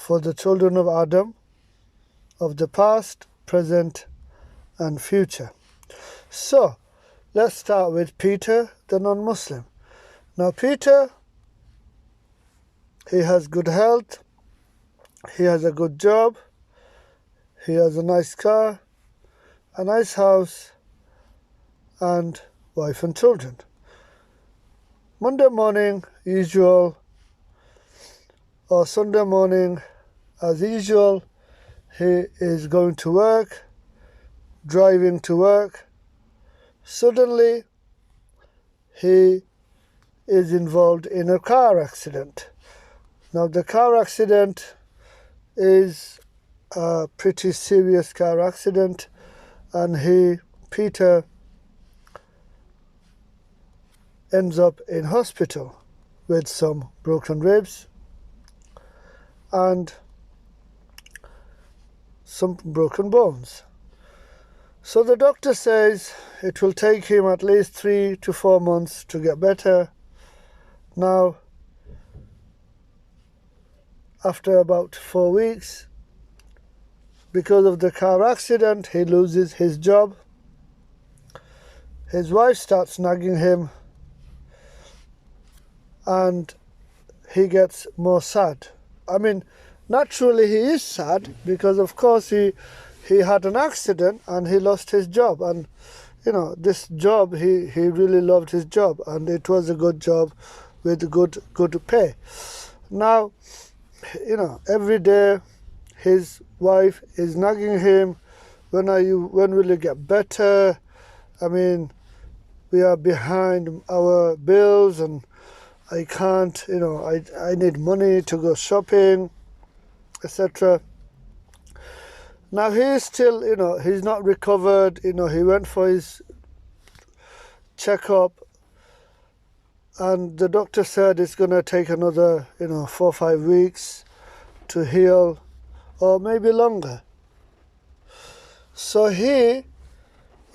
for the children of Adam of the past, present, and future. So, let's start with Peter, the non-Muslim. Now, Peter, he has good health, he has a good job, he has a nice car, a nice house, and wife and children. Monday morning, usual, or Sunday morning, as usual, he is going to work, driving to work. Suddenly, he is involved in a car accident. Now, the car accident is a pretty serious car accident, and Peter, ends up in hospital with some broken ribs and some broken bones. So the doctor says it will take him at least 3 to 4 months to get better. Now, after about 4 weeks, because of the car accident, he loses his job. His wife starts nagging him, and he gets more sad. I mean, naturally he is sad because, of course, he had an accident and he lost his job. And, this job, he really loved his job, and it was a good job with good pay. Now, every day his wife is nagging him, when will you get better? I mean, we are behind our bills, and I can't, I need money to go shopping, etc. Now he is still, he's not recovered. He went for his checkup, and the doctor said it's going to take another, 4 or 5 weeks to heal, or maybe longer. So he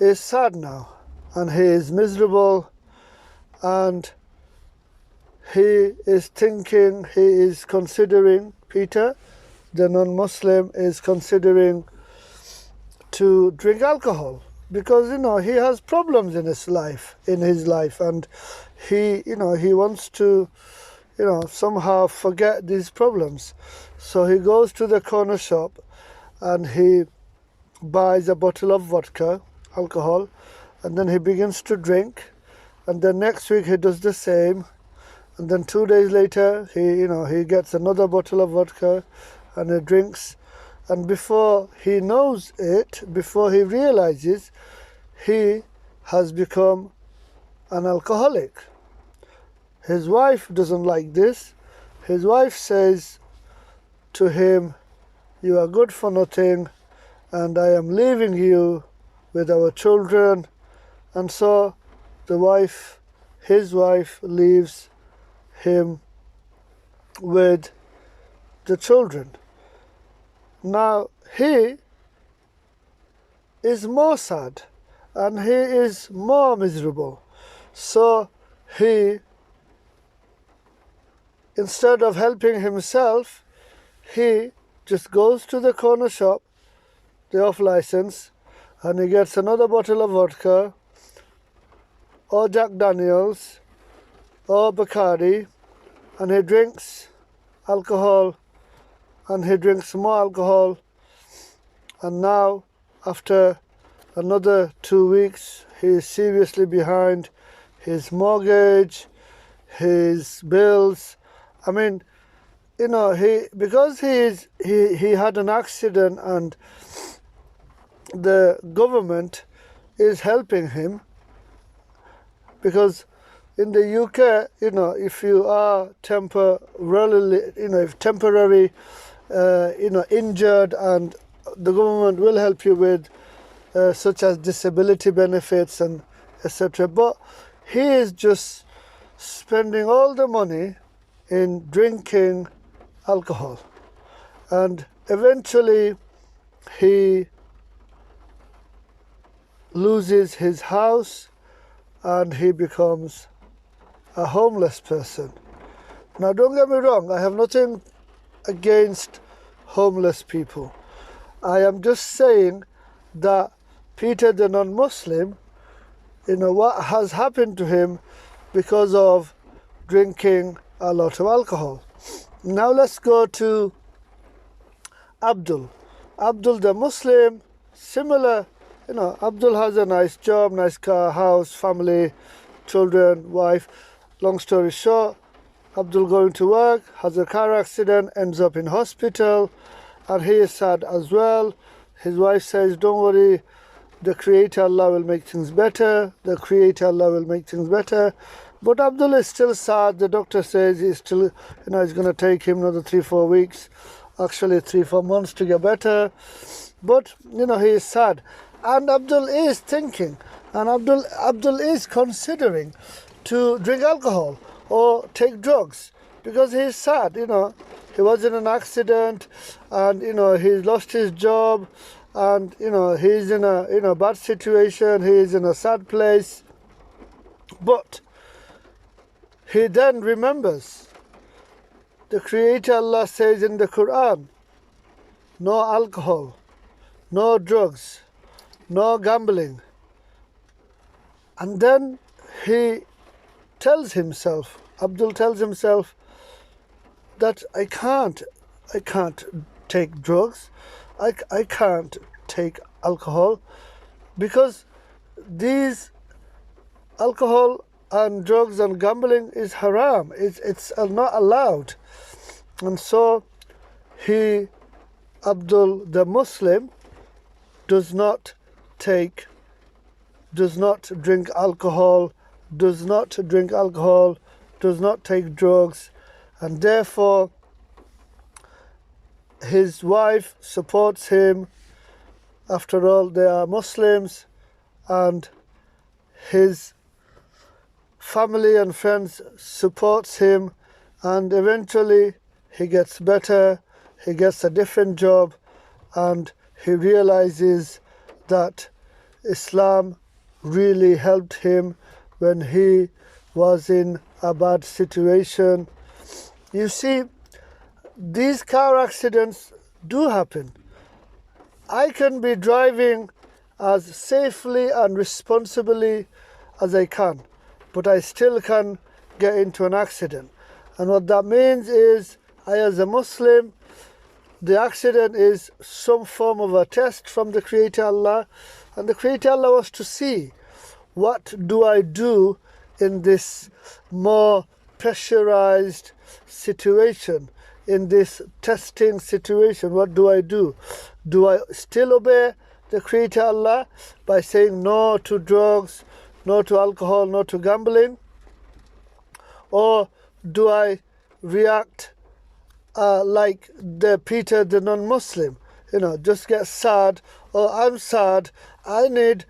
is sad now, and he is miserable, and he is thinking, he is considering, Peter, the non-Muslim, is considering to drink alcohol because, he has problems in his life, and he wants to, somehow forget these problems. So he goes to the corner shop and he buys a bottle of vodka, alcohol, and then he begins to drink, and then next week he does the same. And then 2 days later, he gets another bottle of vodka and he drinks. And before he knows it, before he realizes, he has become an alcoholic. His wife doesn't like this. His wife says to him, "You are good for nothing, and I am leaving you with our children." And so his wife leaves him with the children. Now he is more sad and he is more miserable. So he, instead of helping himself, he just goes to the corner shop, the off license, and he gets another bottle of vodka or Jack Daniels or Bacardi, and he drinks alcohol, and he drinks more alcohol, and now after another 2 weeks he is seriously behind his mortgage, his bills. I mean, because he had an accident and the government is helping him, because in the UK, if you are temporarily, injured, and the government will help you with such as disability benefits and etc. But he is just spending all the money in drinking alcohol, and eventually he loses his house and he becomes a homeless person. Now, don't get me wrong, I have nothing against homeless people. I am just saying that Peter the non-Muslim, what has happened to him because of drinking a lot of alcohol. Now let's go to Abdul. Abdul the Muslim, similar, Abdul has a nice job, nice car, house, family, children, wife. Long story short, Abdul going to work, has a car accident, ends up in hospital, and he is sad as well. His wife says, don't worry, the Creator Allah will make things better. The Creator Allah will make things better. But Abdul is still sad. The doctor says he's still, it's going to take him another 3-4 weeks, actually 3-4 months to get better. But, he is sad. And Abdul is thinking, and Abdul is considering to drink alcohol or take drugs because he's sad, He was in an accident and, he's lost his job and, he's in a bad situation. He's in a sad place. But he then remembers the Creator Allah says in the Quran, no alcohol, no drugs, no gambling. And then he tells himself, Abdul tells himself that I can't take drugs, I can't take alcohol because these alcohol and drugs and gambling is haram. It's not allowed. And so Abdul the Muslim does not drink alcohol, does not take drugs, and therefore his wife supports him. After all, they are Muslims, and his family and friends supports him, and eventually he gets better, he gets a different job, and he realizes that Islam really helped him when he was in a bad situation. You see, these car accidents do happen. I can be driving as safely and responsibly as I can, but I still can get into an accident. And what that means is, I as a Muslim, the accident is some form of a test from the Creator Allah, and the Creator Allah wants to see, what do I do in this more pressurized situation, in this testing situation? What do I do? Do I still obey the Creator Allah by saying no to drugs, no to alcohol, no to gambling? Or do I react like the Peter the non-Muslim, just get sad? Oh, I'm sad, I need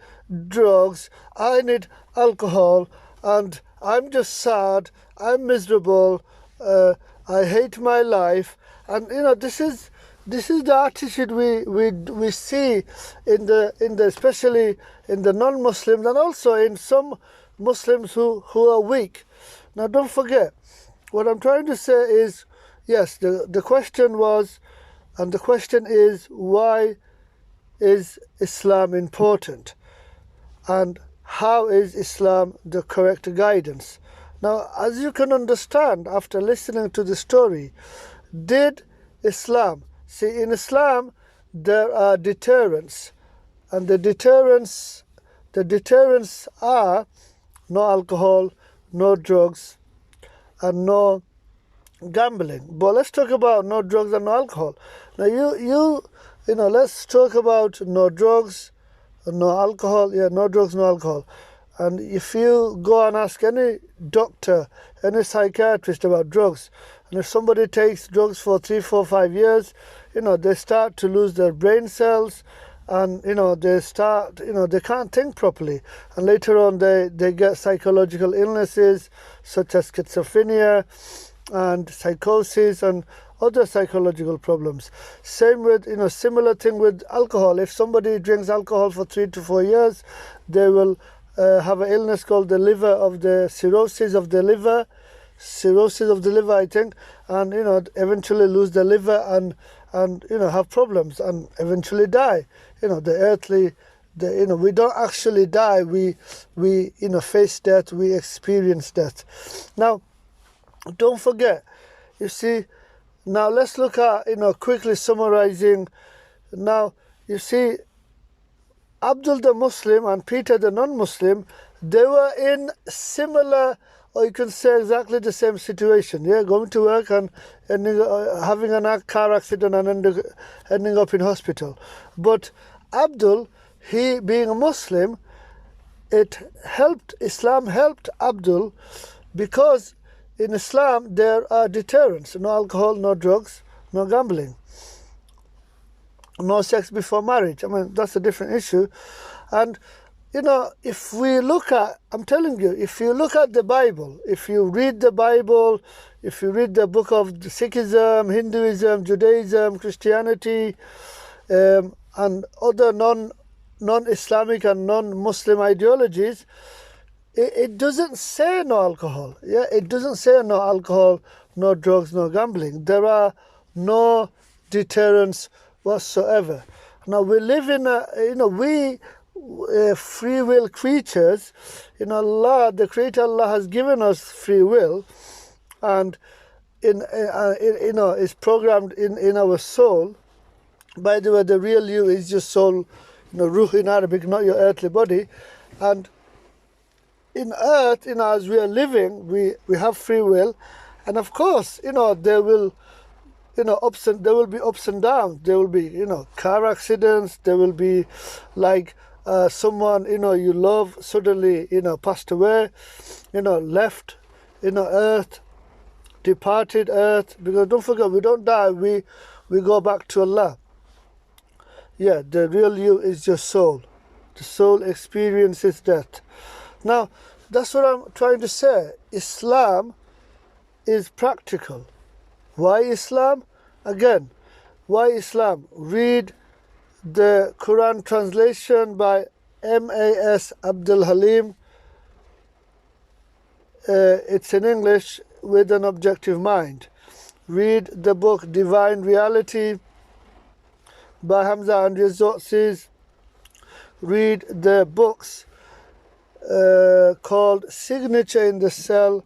drugs, I need alcohol, and I'm just sad, I'm miserable, I hate my life. And this is the attitude we see in the especially in the non-Muslims, and also in some Muslims who are weak. Now don't forget, what I'm trying to say is, yes, the question was, and the question is, why is Islam important? And how is Islam the correct guidance? Now, as you can understand after listening to the story, did Islam, see, in Islam there are deterrents, and the deterrents are no alcohol, no drugs, and no gambling. But let's talk about no drugs and no alcohol. Now let's talk about no drugs, no alcohol. Yeah, no drugs, no alcohol. And if you go and ask any doctor, any psychiatrist about drugs, and if somebody takes drugs for 3, 4, 5 years, they start to lose their brain cells, and they can't think properly, and later on they get psychological illnesses such as schizophrenia and psychosis and other psychological problems. Same with, similar thing with alcohol. If somebody drinks alcohol for 3 to 4 years, they will have an illness called the cirrhosis of the liver. cirrhosis of the liver, I think, and eventually lose the liver and have problems and eventually die. The earthly, we don't actually die. We face death. We experience death. Now, don't forget. You see, now let's look at quickly summarizing. Now you see, Abdul the Muslim and Peter the non-Muslim, they were in similar, or you can say exactly the same situation. Yeah, going to work and having a car accident and ending up in hospital. But Abdul, he being a Muslim, Islam helped Abdul, because in Islam there are deterrents: no alcohol, no drugs, no gambling, no sex before marriage. I mean, that's a different issue. And if we look at, I'm telling you, if you look at the Bible, if you read the Bible, if you read the book of Sikhism, Hinduism, Judaism, Christianity, and other non-Islamic and non-Muslim ideologies, it doesn't say no alcohol. Yeah, it doesn't say no alcohol, no drugs, no gambling. There are no deterrents whatsoever. Now we live in we free will creatures. Allah, the Creator Allah, has given us free will, and is programmed in our soul. By the way, the real you is your soul, ruh in Arabic, not your earthly body. And in earth, as we are living, we have free will, and of course, there will, there will be ups and downs. There will be, car accidents. There will be, like, someone, you love suddenly, passed away, left, earth, departed earth. Because don't forget, we don't die. We go back to Allah. Yeah, the real you is your soul. The soul experiences death. Now, that's what I'm trying to say. Islam is practical. Why Islam? Again, why Islam? Read the Quran translation by M.A.S. Abdul Halim. It's in English, With an Objective Mind. Read the book Divine Reality by Hamza Andreas Zotsis. Read the books called Signature in the Cell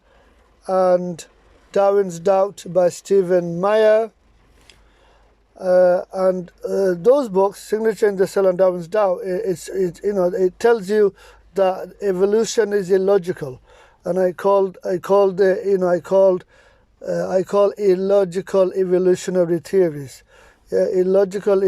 and Darwin's Doubt by Stephen Meyer. And those books, Signature in the Cell and Darwin's Doubt, it tells you that evolution is illogical, and I call illogical evolutionary theories. Illogical